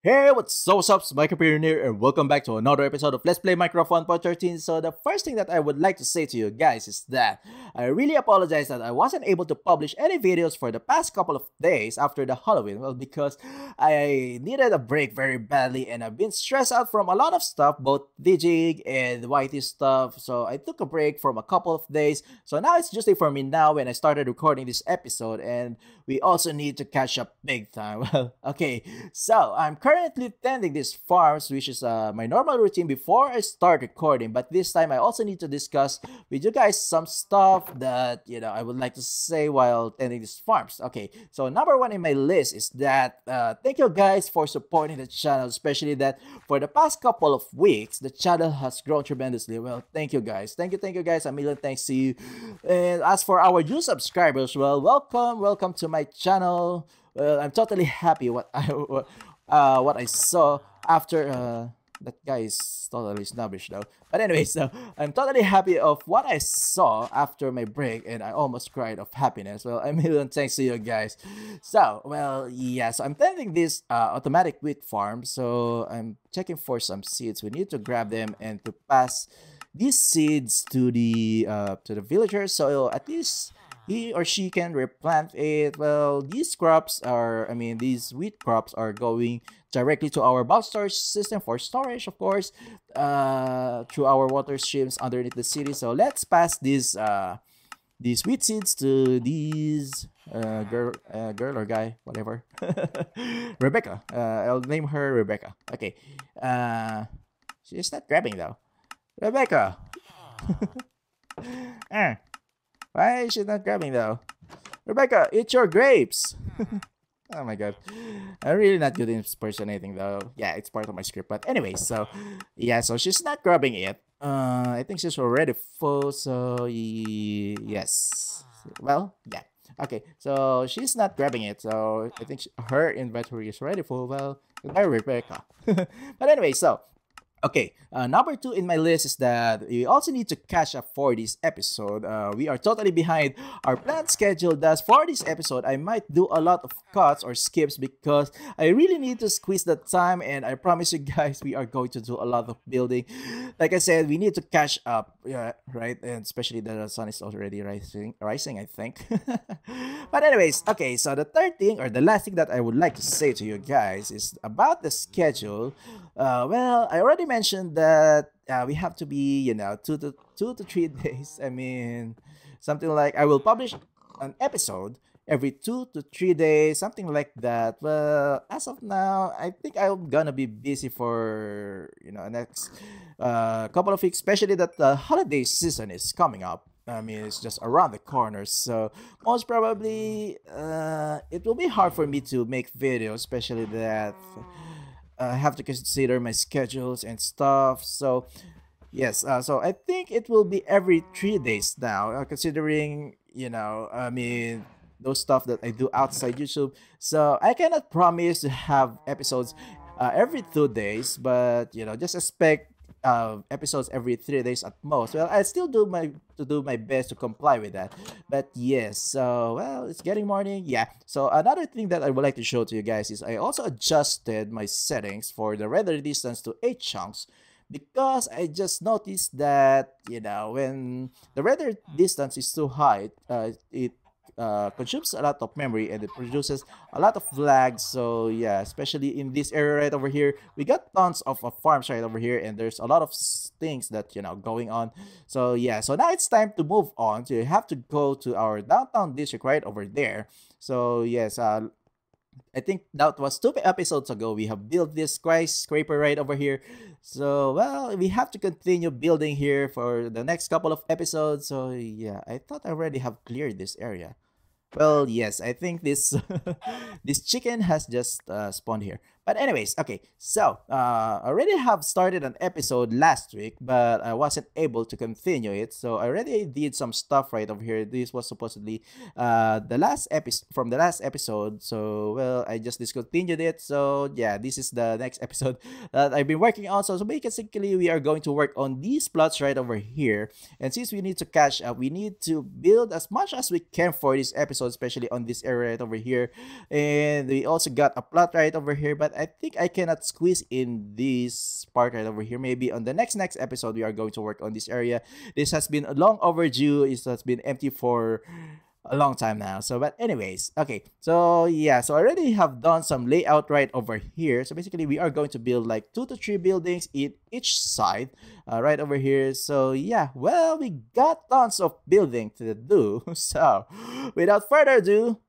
Hey, what's up, mikeyperion here, and welcome back to another episode of Let's Play Minecraft 1.13. So the first thing that I would like to say to you guys is that I really apologize that I wasn't able to publish any videos for the past couple of days after the Halloween. Well, because I needed a break very badly, and I've been stressed out from a lot of stuff, both DJing and YT stuff. So I took a break from a couple of days. So now it's Tuesday for me now when I started recording this episode, and we also need to catch up big time. Well, okay, so I'm currently tending these farms, which is my normal routine before I start recording. But this time, I also need to discuss with you guys some stuff that I would like to say while tending these farms. Okay, so number one in my list is that thank you guys for supporting the channel, especially that for the past couple of weeks, the channel has grown tremendously. Well, thank you guys, thank you guys, a million thanks to you. And as for our new subscribers, well, welcome to my channel. Well, I'm totally happy what I saw after that guy is totally snobbish though. But anyway, so I'm totally happy of what I saw after my break, and I almost cried of happiness. Well, a million thanks to you guys. So, well, yeah, so I'm tending this automatic wheat farm. So I'm checking for some seeds. We need to grab them and to pass these seeds to the villagers, so at least he or she can replant it. Well, these crops are, these wheat crops are going directly to our bulk storage system for storage, of course, through our water streams underneath the city. So let's pass these wheat seeds to these girl or guy, whatever. Rebecca. I'll name her Rebecca. Okay. She's not grabbing though. Rebecca. Why is she not grabbing though? Rebecca, eat your grapes. Oh my god. I'm really not good in impersonating though. Yeah, it's part of my script. But anyway, so yeah, so she's not grabbing it. I think she's already full, so yes. Well, yeah. Okay, so she's not grabbing it, so I think her inventory is already full. Well, goodbye, Rebecca. But anyway, so okay, number two in my list is that we also need to catch up for this episode. We are totally behind our planned schedule. Thus, for this episode, I might do a lot of cuts or skips because I really need to squeeze the time. And I promise you guys, we are going to do a lot of building. Like I said, we need to catch up, yeah, right? And especially that the sun is already rising, I think. But anyways, okay. So the third thing or the last thing that I would like to say to you guys is about the schedule. Well, I already mentioned that we have to be, 2 to 3 days. Something like I will publish an episode every 2 to 3 days, something like that. Well, as of now, I think I'm gonna be busy for next couple of weeks, especially that the holiday season is coming up. It's just around the corner, so most probably it will be hard for me to make videos, especially that I have to consider my schedules and stuff. So yes, so I think it will be every 3 days now, considering those stuff that I do outside YouTube. So I cannot promise to have episodes every 2 days, but just expect episodes every 3 days at most. Well, I still do my best to comply with that. But yes, so well, it's getting morning. Yeah. So another thing that I would like to show to you guys is I also adjusted my settings for the render distance to 8 chunks because I just noticed that when the render distance is too high, it consumes a lot of memory and it produces a lot of lag. So yeah, especially in this area right over here, we got tons of farms right over here, and there's a lot of things that going on. So yeah, so now it's time to move on. So you have to go to our downtown district right over there. So yes, I think that was 2 episodes ago. We have built this skyscraper right over here. So, well, we have to continue building here for the next couple of episodes. So, yeah, I thought I already have cleared this area. Well, yes, I think this this chicken has just spawned here. But anyways, okay, so I already have started an episode last week, but I wasn't able to continue it. So I already did some stuff right over here. This was supposedly the last episode from the last episode. So well, I just discontinued it. So yeah, this is the next episode that I've been working on. So basically, we are going to work on these plots right over here. And since we need to catch up, we need to build as much as we can for this episode, especially on this area right over here. And we also got a plot right over here, but but I think I cannot squeeze in this part right over here. Maybe on the next episode we are going to work on this area. This has been long overdue. It has been empty for a long time now. So, but anyways, okay. So yeah, so I already have done some layout right over here. So basically, we are going to build like 2 to 3 buildings in each side, right over here. So yeah, well, we got tons of building to do. So without further ado,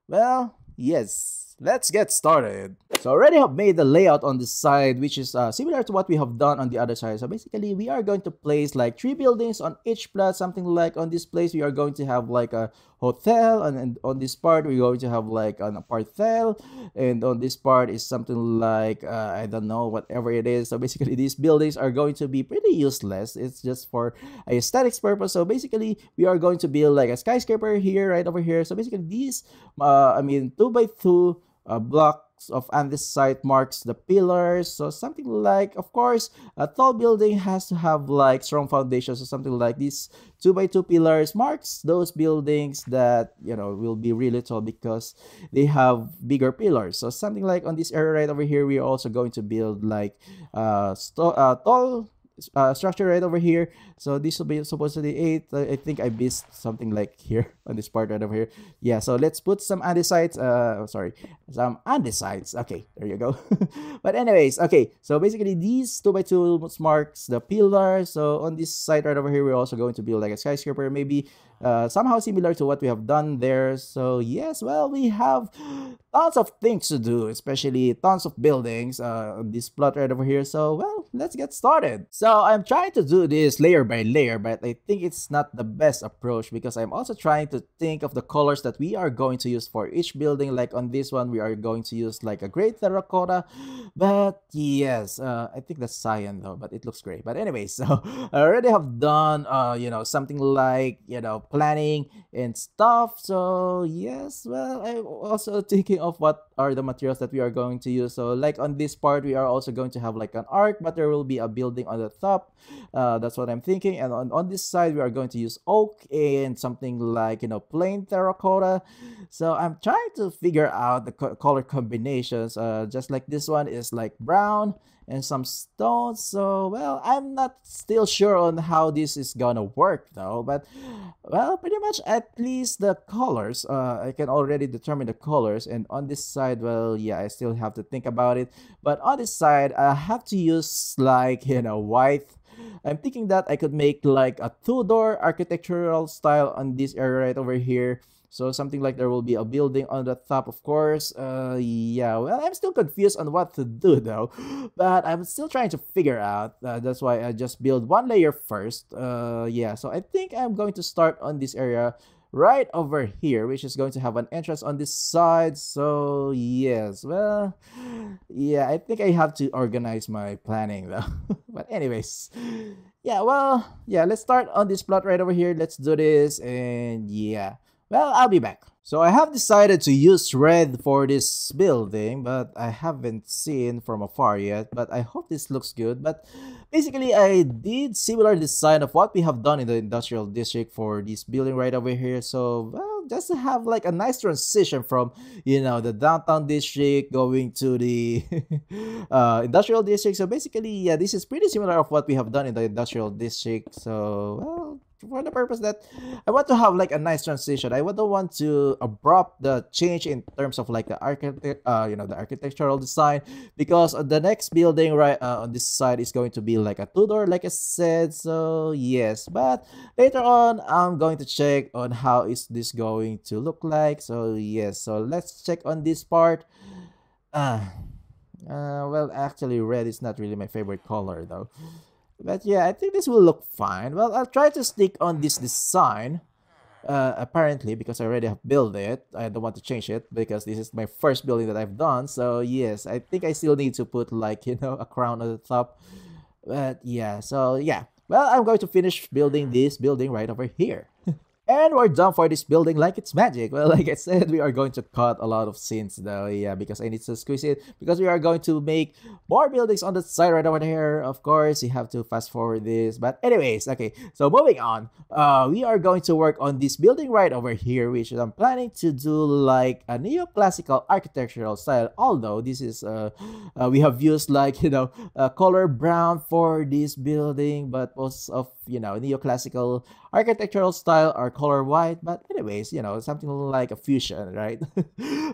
well, yes, let's get started. So I already have made the layout on this side, which is similar to what we have done on the other side. So basically, we are going to place like 3 buildings on each plot, something like on this place, we are going to have like a hotel, and on this part, we're going to have like an apartheid, and on this part is something like, I don't know, whatever it is. So basically, these buildings are going to be pretty useless. It's just for aesthetics purpose. So basically, we are going to build like a skyscraper here, right over here. So basically, these, 2 by 2 blocks of andesite marks the pillars. So something like, of course, a tall building has to have like strong foundations. So something like these 2 by 2 pillars marks those buildings that, you know, will be really tall because they have bigger pillars. So something like on this area right over here, we are also going to build like tall structure right over here. So this will be supposed to be 8. I think I missed something like here on this part right over here. Yeah, so let's put some andesites. Some andesites. Okay, there you go. But anyways, okay, so basically these 2 by 2 marks the pillar. So on this side right over here, we're also going to build like a skyscraper, maybe somehow similar to what we have done there. So yes, well, we have tons of things to do, especially tons of buildings on this plot right over here. So well, let's get started. So I'm trying to do this layer by layer, but I think it's not the best approach because I'm also trying to think of the colors that we are going to use for each building. Like on this one, we are going to use like a gray terracotta, but yes, I think that's cyan though, but it looks great. But anyway, so I already have done something like, planning and stuff. So yes, well, I'm also thinking of what are the materials that we are going to use. So like on this part, we are also going to have like an arc, but there will be a building on the top. That's what I'm thinking. And on this side, we are going to use oak and something like, plain terracotta. So I'm trying to figure out the color combinations. Just like this one is like brown and some stones. So well, I'm not still sure on how this is gonna work though, but well, pretty much at least the colors, I can already determine the colors. And on this side, well, yeah, I still have to think about it. But on this side, I have to use like, white. I'm thinking that I could make like a Tudor architectural style on this area right over here. So something like there will be a building on the top, of course. Yeah, well, I'm still confused on what to do though, but I'm still trying to figure out. That's why I just build one layer first. Yeah, so I think I'm going to start on this area right over here, which is going to have an entrance on this side. So yes, well, yeah, I think I have to organize my planning though. But anyways, yeah, well, yeah, let's start on this plot right over here. Let's do this, and yeah. Well, I'll be back. So I have decided to use red for this building, but I haven't seen from afar yet. But I hope this looks good. But basically, I did similar design of what we have done in the industrial district for this building right over here. So, well, just to have like a nice transition from, the downtown district going to the industrial district. So basically, yeah, this is pretty similar of what we have done in the industrial district. So, well, for the purpose that I want to have like a nice transition. I don't want to abrupt the change in terms of like the the architectural design, because the next building right on this side is going to be like a Tudor, like I said. So yes, but later on I'm going to check on how is this going to look like. So yes, so let's check on this part. Well, actually red is not really my favorite color though. But yeah, I think this will look fine. Well, I'll try to stick on this design, apparently, because I already have built it. I don't want to change it because this is my first building that I've done. So yes, I think I still need to put like, a crown on the top. But yeah, so yeah. Well, I'm going to finish building this building right over here. And we're done for this building like it's magic. Well, like I said, we are going to cut a lot of scenes though. Yeah, because I need to squeeze it. Because we are going to make more buildings on the side right over here. Of course, you have to fast forward this. But anyways, okay. So moving on. We are going to work on this building right over here, which I'm planning to do like a neoclassical architectural style. Although this is we have used like color brown for this building, but most of neoclassical architectural style are color white. But anyways, something like a fusion, right?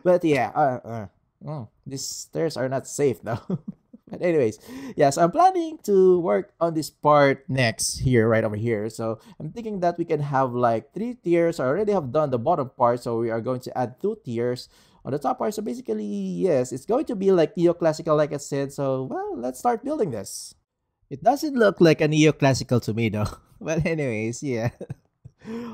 But yeah, these stairs are not safe though. But anyways, yes, I'm planning to work on this part next here, right over here. So I'm thinking that we can have like 3 tiers. I already have done the bottom part, so we are going to add 2 tiers on the top part. So basically, yes, it's going to be like neoclassical, like I said. So well, let's start building this. It doesn't look like a neoclassical to me though. But anyways, yeah.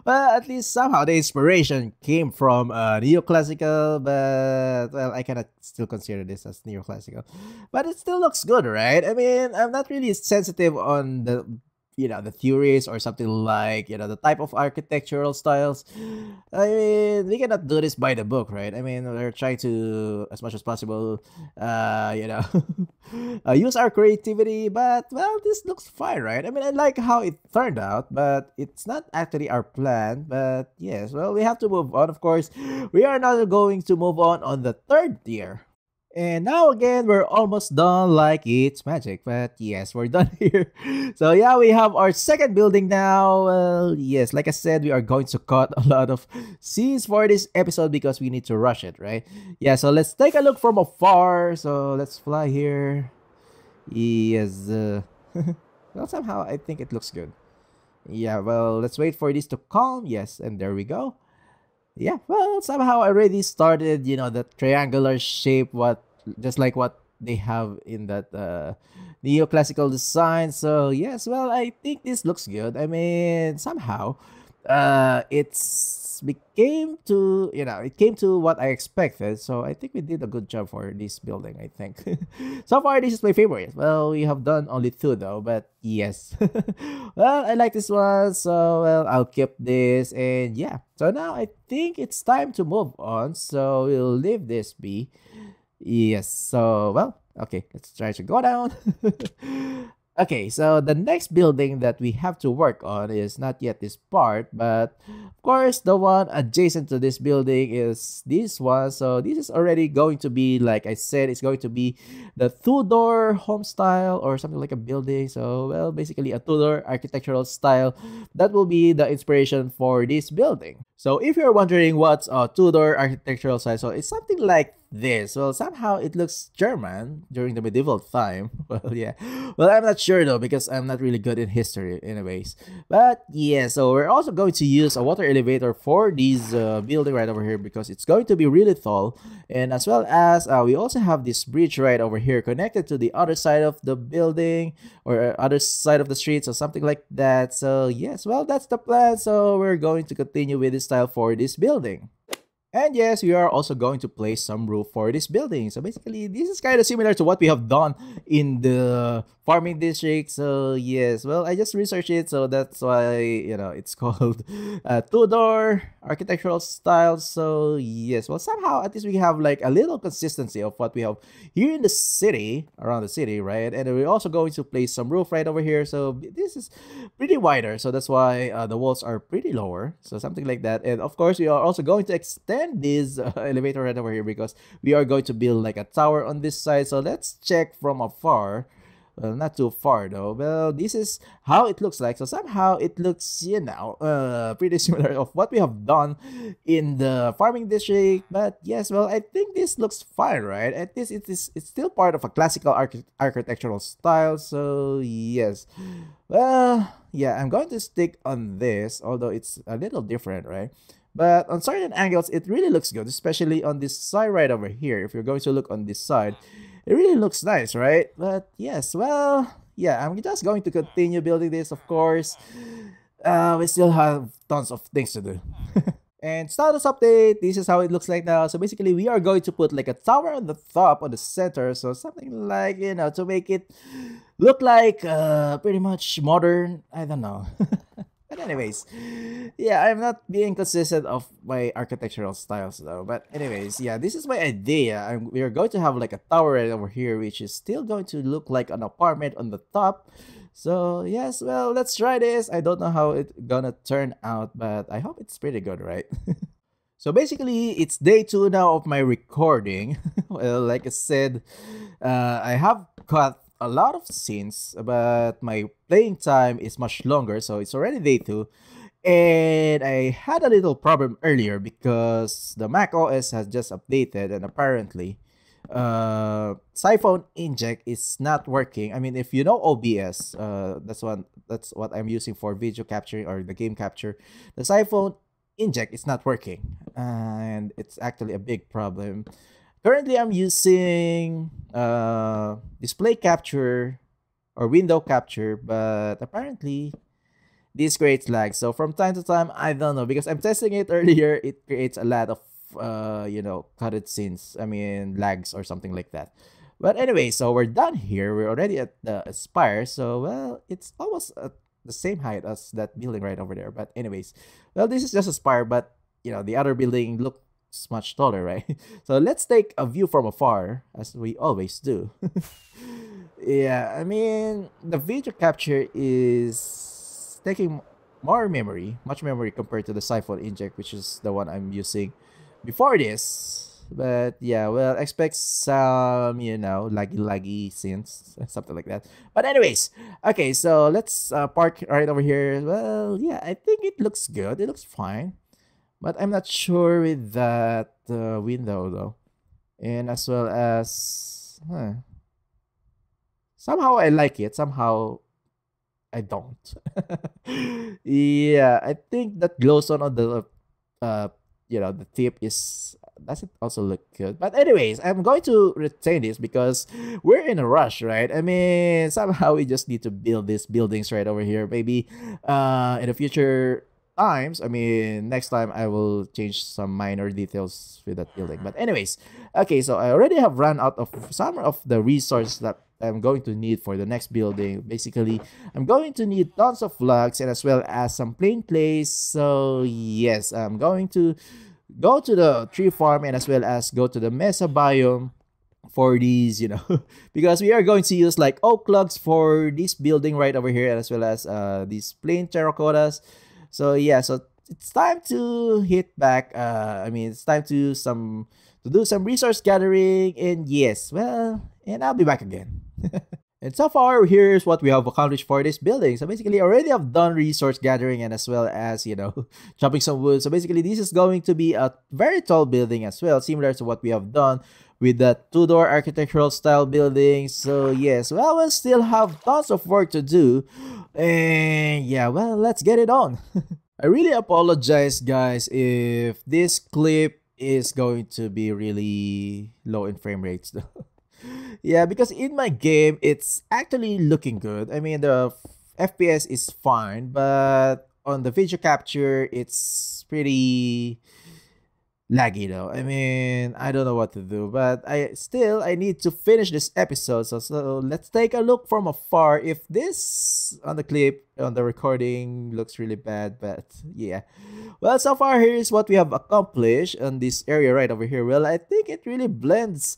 Well, at least somehow the inspiration came from neoclassical, but well, I cannot still consider this as neoclassical. But it still looks good, right? I mean, I'm not really sensitive on the theories or something like the type of architectural styles. I mean, we cannot do this by the book, right? I mean, we're trying to as much as possible use our creativity, but well, this looks fine, right? I mean, I like how it turned out, but it's not actually our plan. But yes, well, we have to move on. Of course, we are now going to move on the 3rd tier. And now again, we're almost done like it's magic. But yes, we're done here. So yeah, we have our 2nd building now. Well, yes, like I said, we are going to cut a lot of scenes for this episode because we need to rush it, right? Yeah, so let's take a look from afar. So let's fly here. Yes. Well, somehow I think it looks good. Yeah, well, let's wait for this to calm. Yes, and there we go. Yeah, well, somehow I already started, the triangular shape, just like what they have in that neoclassical design. So yes, well, I think this looks good. I mean, somehow it came to what I expected. So I think we did a good job for this building, I think. So far, this is my favorite. Well, we have done only 2 though, but yes. Well, I like this one, so well, I'll keep this. And yeah, so now I think it's time to move on. So we'll leave this be. Yes, so well, okay, let's try to go down. Okay, so the next building that we have to work on is not yet this part, but of course the one adjacent to this building is this one. So this is already going to be, like I said, it's going to be the Tudor home style or something like a building. So well, basically a Tudor architectural style that will be the inspiration for this building. So if you're wondering what's a Tudor architectural style, so it's something like this. Well, somehow it looks German during the medieval time. Well, yeah. Well, I'm not sure though because I'm not really good in history anyways. But yeah, so we're also going to use a water elevator for this building right over here because it's going to be really tall. And as well as we also have this bridge right over here connected to the other side of the building or other side of the street or something like that. So yes, well, that's the plan. So we're going to continue with this style for this building. And yes, we are also going to place some roof for this building. So basically, this is kind of similar to what we have done in the farming district. So yes, well, I just researched it. So that's why, it's called Tudor architectural style. So yes, well, somehow at least we have like a little consistency of what we have here in the city, around the city, right? And we're also going to place some roof right over here. So this is pretty wider. So that's why the walls are pretty lower. So something like that. And of course, we are also going to extend this elevator right over here because we are going to build like a tower on this side. So let's check from afar. Well, not too far though. Well, this is how it looks like. So somehow it looks, pretty similar of what we have done in the farming district. But yes, well, I think this looks fine, right? At least it's still part of a classical architectural style. So yes, well, yeah, I'm going to stick on this, although it's a little different, right? But on certain angles, it really looks good, especially on this side right over here. If you're going to look on this side, it really looks nice, right? But yes, well, yeah, I'm just going to continue building this, of course. We still have tons of things to do. And status update, this is how it looks like now. So basically, we are going to put like a tower on the top, on the center. So something like, to make it look like pretty much modern. I don't know. But anyways, yeah, I'm not being consistent of my architectural styles though. But anyways, yeah, this is my idea. We're going to have like a tower right over here, which is still going to look like an apartment on the top. So yes, well, let's try this. I don't know how it's gonna turn out, but I hope it's pretty good, right? So basically, it's day two now of my recording. Well, like I said, I have cut a lot of scenes, but my playing time is much longer, so it's already day two. And I had a little problem earlier because the Mac OS has just updated, and apparently, Siphon Inject is not working. I mean, if you know OBS, that's what I'm using for video capturing or the game capture. The Siphon Inject is not working, and it's actually a big problem. Currently, I'm using display capture or window capture, but apparently this creates lag. So from time to time, I don't know, because I'm testing it earlier, it creates a lot of cutted scenes. I mean, lags or something like that. But anyway, so we're done here. We're already at the spire. So well, it's almost at the same height as that building right over there. But anyways, well, this is just a spire, but the other building looks much taller, right? So let's take a view from afar, as we always do. Yeah, I mean, the video capture is taking more memory, much memory compared to the Siphon Inject, which is the one I'm using before this. But yeah, well, expect some, laggy scenes, something like that. But anyways, okay, so let's park right over here. Well, yeah, I think it looks good. It looks fine. But I'm not sure with that window, though. And as well as... somehow I like it. Somehow I don't. Yeah, I think that glowstone on the the tip doesn't also look good. But anyways, I'm going to retain this because we're in a rush, right? I mean, somehow we just need to build these buildings right over here. Maybe in the future times, I mean, next time I will change some minor details with that building. But anyways, okay, so I already have run out of some of the resources that I'm going to need for the next building. Basically, I'm going to need tons of logs and as well as some plain clays. So yes, I'm going to go to the tree farm and as well as go to the mesa biome for these, because we are going to use like oak logs for this building right over here, and as well as these plain terracottas. So yeah, so it's time to hit back. I mean, it's time to do some resource gathering, and yes, well, and I'll be back again. And so far, here's what we have accomplished for this building. So basically, already have done resource gathering and as well as, chopping some wood. So basically, this is going to be a very tall building as well, similar to what we have done with the Tudor architectural style building. So yes, well, we'll still have tons of work to do. And yeah, well, let's get it on. I really apologize, guys, if this clip is going to be really low in frame rates, though. Yeah, because in my game, it's actually looking good. I mean, the FPS is fine, but on the video capture, it's pretty laggy though. I mean, I don't know what to do, but I need to finish this episode. So let's take a look from afar. If this on the clip, on the recording looks really bad, but yeah. Well, so far here's what we have accomplished on this area right over here. Well, I think it really blends.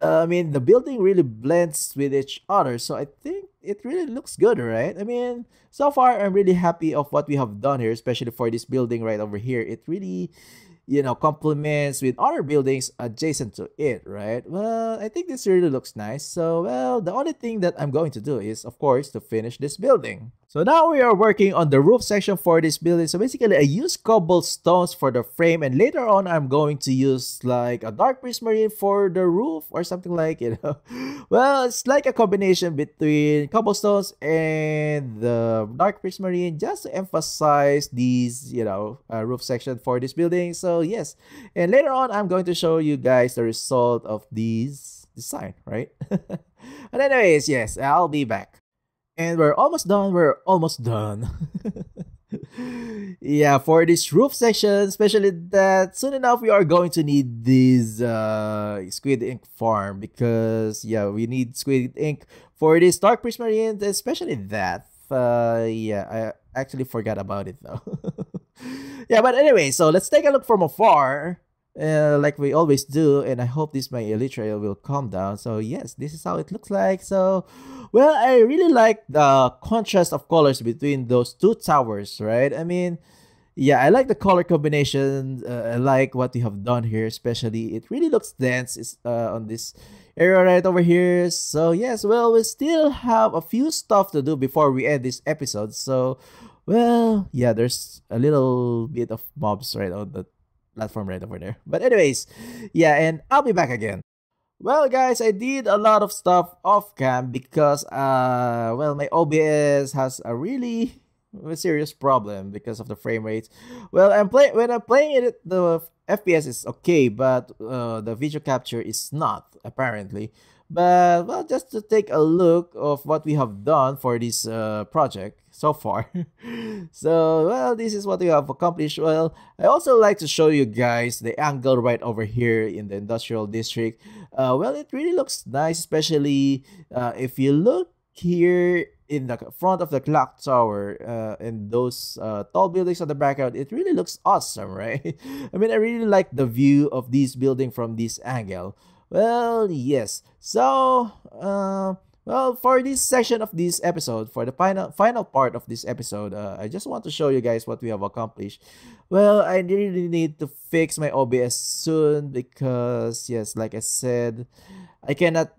I mean, the building really blends with each other. So I think it really looks good, right? I mean, so far I'm really happy of what we have done here, especially for this building right over here. It really complements with other buildings adjacent to it, right? Well, I think this really looks nice. So, well, the only thing that I'm going to do is, of course, to finish this building. So now we are working on the roof section for this building. So basically, I use cobblestones for the frame, and later on, I'm going to use like a dark prismarine for the roof or something like, Well, it's like a combination between cobblestones and the dark prismarine just to emphasize these, roof section for this building. So yes, and later on, I'm going to show you guys the result of these design, right? But anyways, yes, I'll be back. And we're almost done. We're almost done. Yeah, for this roof section, especially that soon enough we are going to need this squid ink farm, because yeah, we need squid ink for this dark prismarine, especially that. Yeah, actually forgot about it though. Yeah, but anyway, so let's take a look from afar, like we always do, and I hope this my elytra will calm down. So yes, this is how it looks like. So, well, I really like the contrast of colors between those two towers, right? I mean, yeah, I like the color combination. I like what you have done here, especially it really looks dense on this area right over here. So yes, well, we still have a few stuff to do before we end this episode. So, well, yeah, there's a little bit of mobs right on the platform right over there. But anyways, yeah, and I'll be back again. Well, guys, I did a lot of stuff off cam because, well, my OBS has a really serious problem because of the frame rates. Well, when I'm playing it, the FPS is okay, but the video capture is not apparently. But well, just to take a look of what we have done for this project so far. So well, this is what we have accomplished. Well, I also like to show you guys the angle right over here in the industrial district. Well, it really looks nice, especially if you look here in the front of the clock tower and those tall buildings on the background. It really looks awesome, right? I mean, I really like the view of this building from this angle. Well, yes. So, well, for this section of this episode, for the final part of this episode, I just want to show you guys what we have accomplished. Well, I really need to fix my OBS soon because, yes, like I said, I cannot,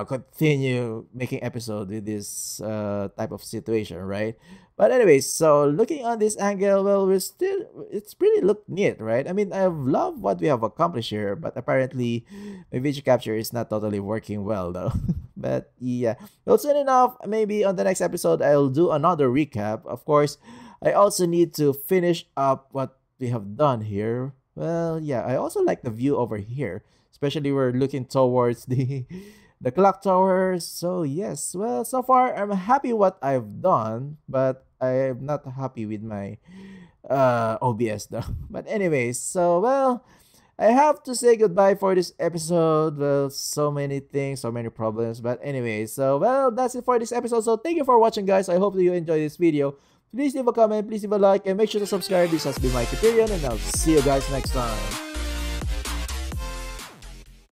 continue making episode with this type of situation, right? But anyways, so looking on this angle, well, it's pretty look neat, right? I mean, I love what we have accomplished here, but apparently my video capture is not totally working well though. But yeah, well, soon enough, maybe on the next episode, I'll do another recap. Of course, I also need to finish up what we have done here. Well, yeah, I also like the view over here, especially we're looking towards the clock tower. So yes, well, so far I'm happy what I've done, but I'm not happy with my OBS though. But anyways, so well, I have to say goodbye for this episode. Well, so many things, so many problems. But anyways, so well, that's it for this episode. So thank you for watching, guys. I hope that you enjoyed this video. Please leave a comment, please leave a like, and make sure to subscribe. This has been mikeyperion, and I'll see you guys next time.